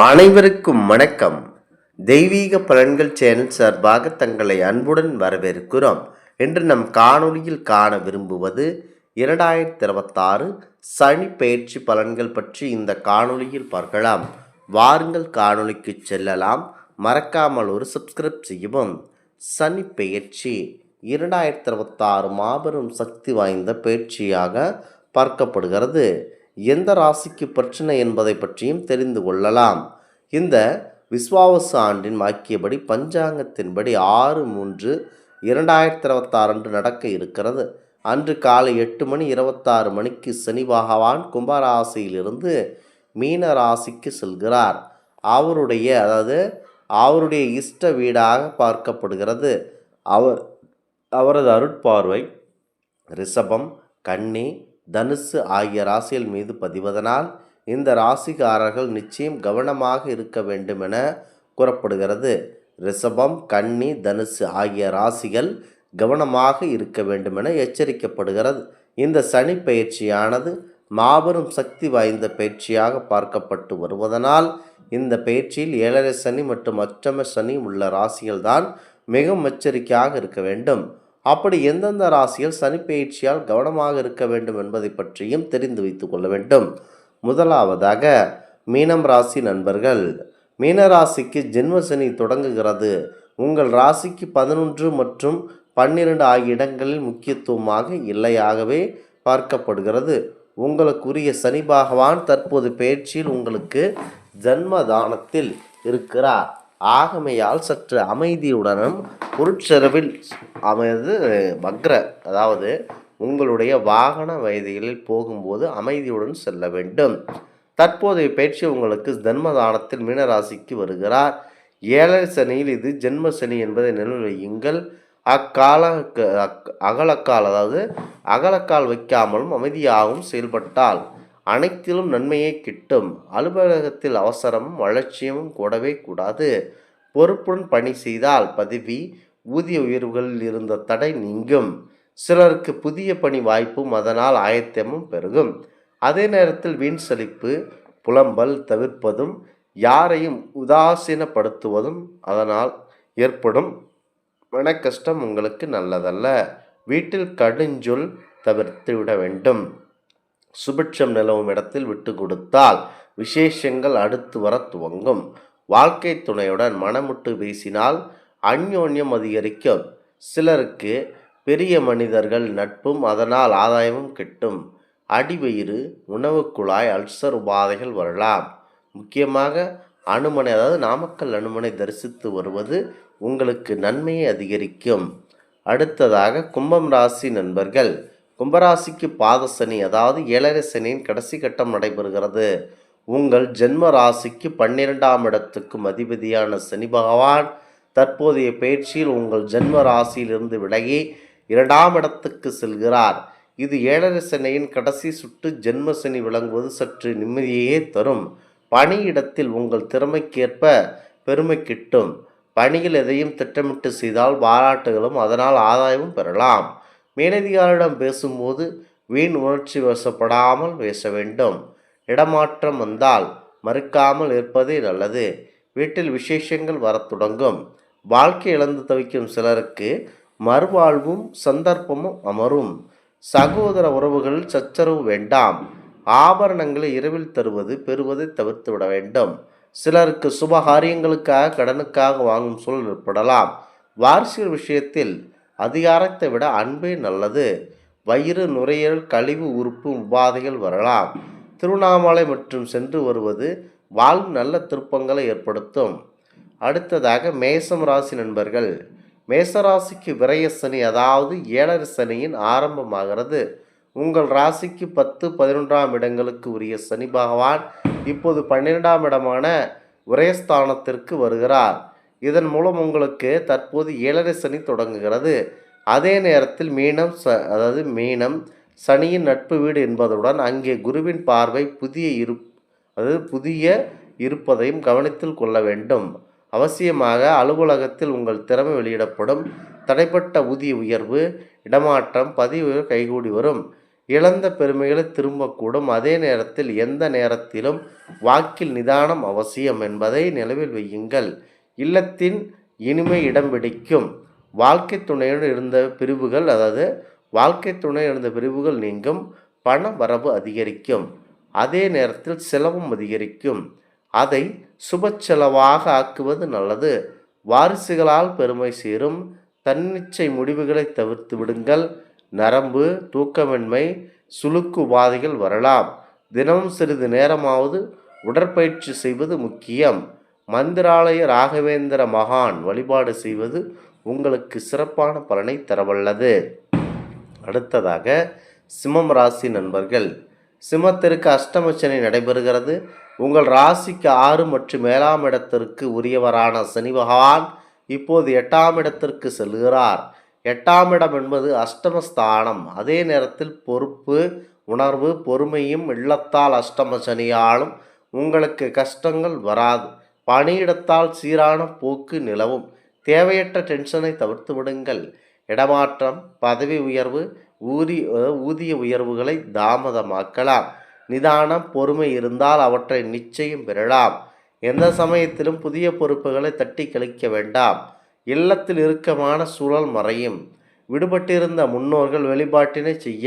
அனைவருக்கும் வணக்கம். தெய்வீக பலன்கள் சேனல் சார்பாக தங்களை அன்புடன் வரவேற்கிறோம். இன்று நம் காணொளியில் காண விரும்புவது 2026 சனி பெயர்ச்சி பலன்கள் பற்றி இந்த காணொளியில் பார்க்கலாம். வாருங்கள் காணொளிக்கு செல்லலாம். மறக்காமல் ஒரு சப்ஸ்கிரைப் செய்யவும். சனி பெயர்ச்சி 2026 மாபெரும் சக்தி வாய்ந்த பெயர்ச்சியாக பார்க்கப்படுகிறது. எந்த ராசிக்கு பிரச்சனை என்பதை பற்றியும் தெரிந்து கொள்ளலாம். இந்த விஸ்வாவசு ஆண்டின் வாக்கியபடி பஞ்சாங்கத்தின்படி 6/3/2026 அன்று நடக்க இருக்கிறது. அன்று காலை 8:26 சனி பகவான் கும்பராசியிலிருந்து மீன ராசிக்கு செல்கிறார். அவருடைய இஷ்ட வீடாக பார்க்கப்படுகிறது. அவரது அருட்பார்வை ரிஷபம், கன்னி, தனுசு ஆகிய ராசிகள் மீது பதிவதனால் இந்த ராசிக்காரர்கள் நிச்சயம் கவனமாக இருக்க வேண்டும் என கூறப்படுகிறது. ரிஷபம், கன்னி, தனுசு ஆகிய ராசிகள் கவனமாக இருக்க வேண்டும் என எச்சரிக்கப்படுகிறது. இந்த சனி பயிற்சியானது மாபெரும் சக்தி வாய்ந்த பயிற்சியாக பார்க்கப்பட்டு வருவதனால் இந்த பயிற்சியில் 7.5 சனி மற்றும் அஷ்டம சனி உள்ள ராசிகள் தான் மிகவும் எச்சரிக்கையாக இருக்க வேண்டும். அப்படி எந்தெந்த ராசிகள் சனி பெயர்ச்சியால் கவனமாக இருக்க வேண்டும் என்பதை பற்றியும் தெரிந்து வைத்துக் கொள்ள வேண்டும். முதலாவதாக மீனம் ராசி நண்பர்கள். மீன ராசிக்கு ஜென்ம சனி தொடங்குகிறது. உங்கள் ராசிக்கு 11 மற்றும் 12 ஆகிய இடங்களில் முக்கியத்துவமாக இல்லையாகவே பார்க்கப்படுகிறது. உங்களுக்குரிய சனி பகவான் தற்போது பெயர்ச்சியில் உங்களுக்கு ஜன்மதானத்தில் இருக்கிறார். ஆகமையால் சற்று அமைதியுடனும் பொருட்செலவில் அமைது வக்ர, அதாவது உங்களுடைய வாகன வயதிகளில் போகும்போது அமைதியுடன் செல்ல வேண்டும். தற்போதைய பயிற்சி உங்களுக்கு ஜன்மதானத்தில் மீனராசிக்கு வருகிறார். 7 சனியில் இது ஜென்ம சனி என்பதை நினைவில் வையுங்கள். அகலக்கால் வைக்காமலும் அமைதியாகவும் செயல்பட்டால் அனைத்திலும் நன்மையே கிட்டும். அலுவலகத்தில் அவசரமும் அலட்சியமும் கூடவே கூடாது. பொறுப்புடன் பணி செய்தால் பதவி, ஊதிய உயர்வுகளில் இருந்த தடை நீங்கும். சிலருக்கு புதிய பணி வாய்ப்பும் அதனால் ஆயத்தமும் பெருகும். அதே நேரத்தில் வீண் சலிப்பு, புலம்பல் தவிர்ப்பதும் யாரையும் உதாசீனப்படுத்துவதும் அதனால் ஏற்படும் மன கஷ்டம் உங்களுக்கு நல்லதல்ல. வீட்டில் கடுஞ்சொல் தவிர்த்து விட வேண்டும். சுபிட்சம் நிலவும் இடத்தில் விட்டு கொடுத்தால் விசேஷங்கள் அடுத்து வர துவங்கும். வாழ்க்கை துணையுடன் மனமுட்டு பேசினால் அந்யோன்யம் அதிகரிக்கும். சிலருக்கு பெரிய மனிதர்கள் நட்பும் அதனால் ஆதாயமும் கிட்டும். அடிவயிறு, உணவு குழாய், அல்சர் உபாதைகள் வரலாம். முக்கியமாக அனுமனை, நாமக்கல் அனுமனை தரிசித்து வருவது உங்களுக்கு நன்மையை அதிகரிக்கும். அடுத்ததாக கும்பம் ராசி நண்பர்கள். கும்பராசிக்கு பாத சனி, 7.5 சனியின் கடைசி கட்டம் நடைபெறுகிறது. உங்கள் ஜென்ம ராசிக்கு 12ஆம் இடத்துக்கும் அதிபதியான சனி பகவான் தற்போதைய பயிற்சியில் உங்கள் ஜென்ம ராசியிலிருந்து விலகி 2ஆம் இடத்துக்கு செல்கிறார். இது 7.5 சனியின் கடைசி சுட்டு. ஜென்ம சனி விளங்குவது சற்று நிம்மதியே தரும். பணியிடத்தில் உங்கள் திறமைக்கேற்ப பெருமை கிட்டும். பணியில் எதையும் திட்டமிட்டு செய்தால் பாராட்டுகளும் அதனால் ஆதாயமும் பெறலாம். மேலதிகாரிடம் பேசும்போது வீண் உணர்ச்சி வசப்படாமல் பேச வேண்டும். இடமாற்றம் வந்தால் மறுக்காமல் இருப்பதே நல்லது. வீட்டில் விசேஷங்கள் வரத் தொடங்கும். வாழ்க்கை இழந்து தவிக்கும் சிலருக்கு மறுவாழ்வும் சந்தர்ப்பமும் அமரும். சகோதர உறவுகளில் சச்சரவு வேண்டாம். ஆபரணங்களை இரவில் பெறுவதை தவிர்த்து விட வேண்டும். சிலருக்கு சுபகாரியங்களுக்காக கடனுக்காக வாங்கும் சூழல் ஏற்படலாம். வாரிசுகள் விஷயத்தில் அதிகாரத்தை விட அன்பே நல்லது. வயிறு, நுரையீரல், கழிவு உறுப்பு உபாதைகள் வரலாம். திருவண்ணாமலை மற்றும் சென்று வருவது வாழ்வு நல்ல திருப்பங்களை ஏற்படுத்தும். அடுத்ததாக மேசம் ராசி நண்பர்கள். மேசராசிக்கு விரய சனி, 7.5 சனியின் ஆரம்பமாகிறது. உங்கள் ராசிக்கு 10, 11ஆம் இடங்களுக்கு உரிய சனி பகவான் இப்போது 12ஆம் இடமான விரயஸ்தானத்திற்கு வருகிறார். இதன் மூலம் உங்களுக்கு தற்போது 7.5 சனி தொடங்குகிறது. அதே நேரத்தில் மீனம் சனியின் நட்பு வீடு என்பதுடன் அங்கே குருவின் பார்வை புதிய இருப்பதையும் கவனத்தில் கொள்ள வேண்டும். அவசியமாக அலுவலகத்தில் உங்கள் திறமை வெளியிடப்படும். தடைப்பட்ட ஊதிய உயர்வு, இடமாற்றம், பதவி உயர்வு கைகூடி வரும். இழந்த பெருமைகளை திரும்பக்கூடும். அதே நேரத்தில் எந்த நேரத்திலும் வாக்கில் நிதானம் அவசியம் என்பதை நினைவில் வையுங்கள். இல்லத்தின் இனிமை இடம் பிடிக்கும். வாழ்க்கை துணையுடன் இருந்த பிரிவுகள் நீங்கும். பண வரவு அதிகரிக்கும். அதே நேரத்தில் செலவும் அதிகரிக்கும். அதை சுப செலவாக ஆக்குவது நல்லது. வாரிசுகளால் பெருமை சேரும். தன்னிச்சை முடிவுகளை தவிர்த்து விடுங்கள். நரம்பு, தூக்கமின்மை, சுளுக்கு உபாதைகள் வரலாம். தினமும் சிறிது நேரமாவது உடற்பயிற்சி செய்வது முக்கியம். மந்திராலய ராகவேந்திர மகான் வழிபாடு செய்வது உங்களுக்கு சிறப்பான பலனை தரவல்லது. அடுத்ததாக சிம்மம் ராசி நண்பர்கள். சிம்மத்திற்கு அஷ்டமச்சனி நடைபெறுகிறது. உங்கள் ராசிக்கு 6 மற்றும் 7ஆம் இடத்திற்கு உரியவரான சனி பகவான் இப்போது 8ஆம் இடத்திற்கு செல்கிறார். 8ஆம் இடம் என்பது அஷ்டமஸ்தானம். அதே நேரத்தில் பொறுப்பு, உணர்வு, பொறுமையும் இல்லத்தால் அஷ்டம சனியாலும் உங்களுக்கு கஷ்டங்கள் வராது. பணியிடத்தால் சீரான போக்கு நிலவும். தேவையற்ற டென்ஷனை தவிர்த்து விடுங்கள். இடமாற்றம், பதவி உயர்வு, ஊதிய உயர்வுகளை தாமதமாக்கலாம். நிதானம், பொறுமை இருந்தால் அவற்றை நிச்சயம் பெறலாம். எந்த சமயத்திலும் புதிய பொறுப்புகளை தட்டி கழிக்க வேண்டாம். இல்லத்தில் இறுக்கமான சூழல் மறையும். விடுபட்டிருந்த முன்னோர்கள் வெளிப்பாட்டினை செய்ய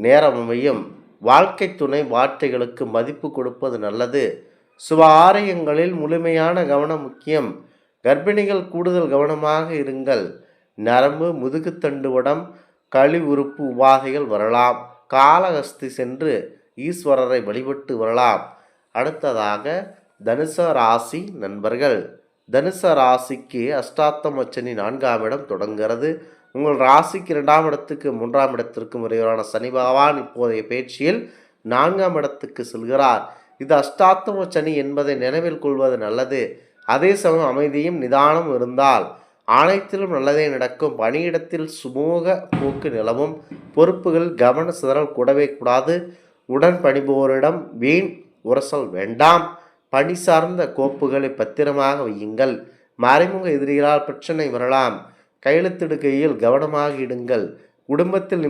நேரம் அமையும். வாழ்க்கை துணை வார்த்தைகளுக்கு மதிப்பு கொடுப்பது நல்லது. சுப ஆலயங்களில் முழுமையான கவனம் முக்கியம். கர்ப்பிணிகள் கூடுதல் கவனமாக இருங்கள். நரம்பு, முதுகுத்தண்டுவடம், களி உறுப்பு உபாதைகள் வரலாம். காளஹஸ்தி சென்று ஈஸ்வரரை வழிபட்டு வரலாம். அடுத்ததாக தனுச ராசி நண்பர்கள். தனுச ராசிக்கு அஷ்டாத்தம சனி 4ஆம் இடம் தொடங்குகிறது. உங்கள் ராசிக்கு 2ஆம் இடத்துக்கு 3ஆம் இடத்திற்கு முறையான சனி பகவான் இப்போதைய பயிற்சியில் 4ஆம் இடத்துக்கு செல்கிறார். இது அஷ்டாத்தம சனி என்பதை நினைவில் கொள்வது நல்லது. அதே சமயம் அமைதியும் நிதானம் இருந்தால் அனைத்திலும் நல்லதே நடக்கும். பணியிடத்தில் சுமூக போக்கு நிலவும். பொறுப்புகள் கவன சிதறல் கூடவே கூடாது. உடன் பணிபோரிடம் வீண் உரசல் வேண்டாம். பணி சார்ந்த கோப்புகளை பத்திரமாக வையுங்கள். மறைமுக எதிரிகளால் பிரச்சனை வரலாம். கையெழுத்திடுகையில் கவனமாக இடுங்கள். குடும்பத்தில்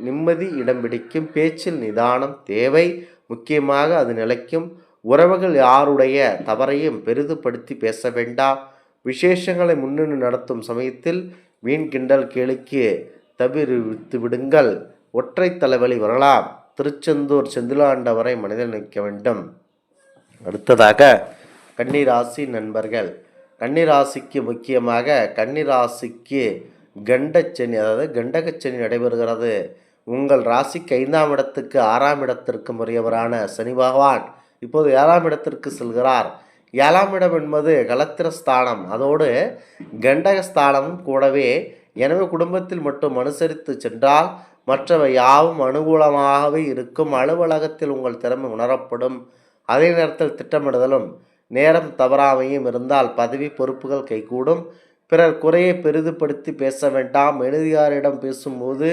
நிம்மதி இடம் பிடிக்கும். பேச்சில் நிதானம் தேவை. முக்கியமாக அது நிலைக்கும். உறவுகள் யாருடைய தவறையும் பெரிதுபடுத்தி பேச வேண்டாம். விசேஷங்களை முன்னின்று நடத்தும் சமயத்தில் வீண் கிண்டல் கேளிக்கு தவிர்த்து விடுங்கள். ஒற்றை தலைவலி வரலாம். திருச்செந்தூர் செந்திலாண்டவரை மனதில் நிற்க வேண்டும். அடுத்ததாக கன்னிராசி நண்பர்கள். கன்னிராசிக்கு முக்கியமாக கன்னிராசிக்கு கண்டகச்சனி நடைபெறுகிறது. உங்கள் ராசிக்கு 5ஆம் இடத்துக்கு 6ஆம் இடத்திற்கு முறையவரான சனி பகவான் இப்போது 7ஆம் இடத்திற்கு செல்கிறார். 7ஆம் இடம் என்பது கலத்திரஸ்தானம், அதோடு கண்டகஸ்தானமும் கூடவே. எனவே குடும்பத்தில் மட்டும் அனுசரித்து சென்றால் மற்றவை யாவும் அனுகூலமாகவே இருக்கும். அலுவலகத்தில் உங்கள் திறமை உணரப்படும். அதே நேரத்தில் திட்டமிடுதலும் நேரம் தவறாமையும் இருந்தால் பதவி பொறுப்புகள் கைகூடும். பிறர் குறையை பெரிதுபடுத்தி பேச வேண்டாம். எழுதியாரிடம் பேசும்போது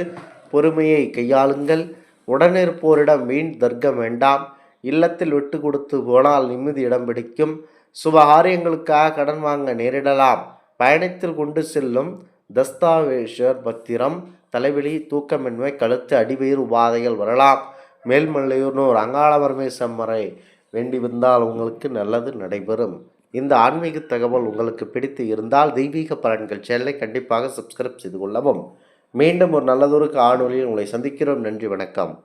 பொறுமையை கையாளுங்கள். உடனிருப்போரிடம் வீண் தர்க்கம் வேண்டாம். இல்லத்தில் விட்டு கொடுத்து போனால் நிம்மதி இடம் பிடிக்கும். சுபகாரியங்களுக்காக கடன் வாங்க நேரிடலாம். பயணத்தில் கொண்டு செல்லும் தஸ்தாவேஷர் பத்திரம், தலைவலி, தூக்கமின்மை, கழுத்து, அடிவயிறு உபாதைகள் வரலாம். மேல்மலையூர்னூர் அங்காள பரமேஸ்வரரை வேண்டி வந்தால் உங்களுக்கு நல்லது நடைபெறும். இந்த ஆன்மீக தகவல் உங்களுக்கு பிடித்து இருந்தால் தெய்வீக பலன்கள் சேனலை கண்டிப்பாக சப்ஸ்கிரைப் செய்து கொள்ளவும். மீண்டும் ஒரு நல்லதொரு காணொலியில் உங்களை சந்திக்கிறோம். நன்றி, வணக்கம்.